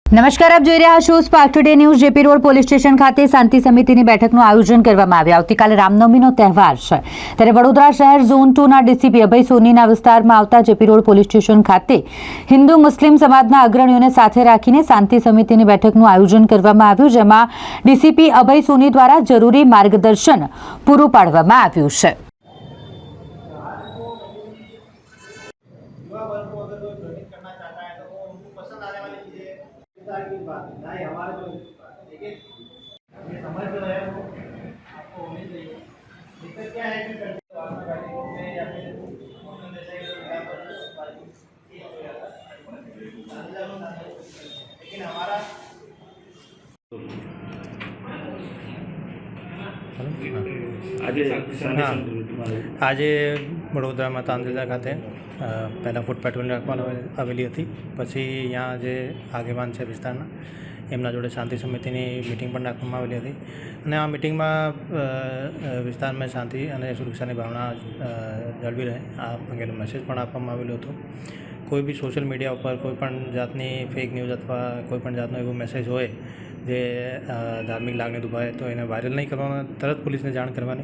નમસ્કાર, આપ જોઈ રહ્યા છો spark today news. JP road police station ખાતે શાંતિ સમિતિની બેઠકનું આયોજન કરવામાં આવ્યું। આવતીકાલે રામનવમીનો તહેવાર છે, ત્યારે વડોદરા શહેર ઝોન 2ના ડીસીપી અભય સોનીના વિસ્તારમાં આવતા જેપી રોડ પોલીસ સ્ટેશન ખાતે હિન્દુ મુસ્લિમ સમાજના અગ્રણીઓને સાથે રાખીને શાંતિ સમિતિની બેઠકનું આયોજન કરવામાં આવ્યું, જેમાં ડીસીપી અભય સોની દ્વારા જરૂરી માર્ગદર્શન પૂરું પાડવામાં આવ્યું છે। की बात नहीं हमारे को देखिए ये समझ जो है वो आपको होनी चाहिए। दिक्कत क्या है कि गाड़ी में या फिर लेकिन हमारा आज वडोदरा में तांदला खाते पहला फूट पेट्रोलिंग रखवा आवेली थी। पछी यहाँ जे आगेवान है विस्तारना एमना जोड़े शांति समिति मीटिंग पण राखवामां आवेली हती अने आ मीटिंग में विस्तार में शांति और सुरक्षा की भावना जळवी रहे आ अंगेनो मेसेज पण आपवामां आवेलो हतो। कोई भी सोशल मीडिया पर कोईपण जातनी फेक न्यूज़ अथवा कोईपण जातनो एवो मेसेज होय जे धार्मिक लागणी दुभाए तो एने वायरल नहीं करवाना, तरत पुलिस ने जाण करवानी,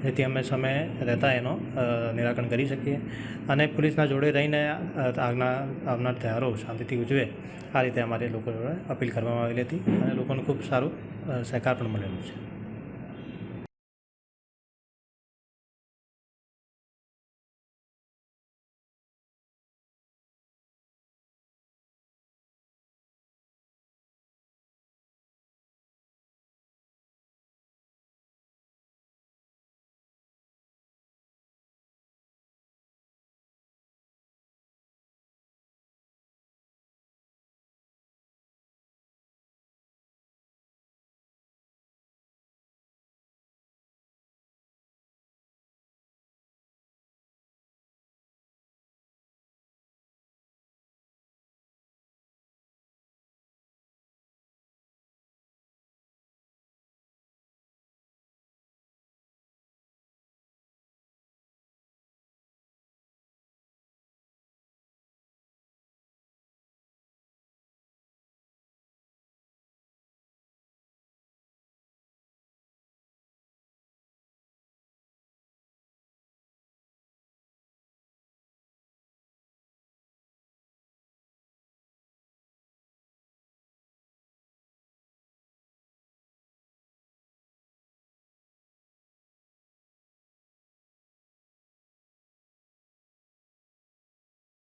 जेथी अमे समय रहता एनो निराकरण करी सकीए अने पुलिसना जोड़े रहीने आवनार तहेवारो शांतिथी उजवे आ रीते अमारे लोको जोड़े अपील करवामां आवेली हती अने लोकोने खूब सारो सहकार पण मळेलो छे।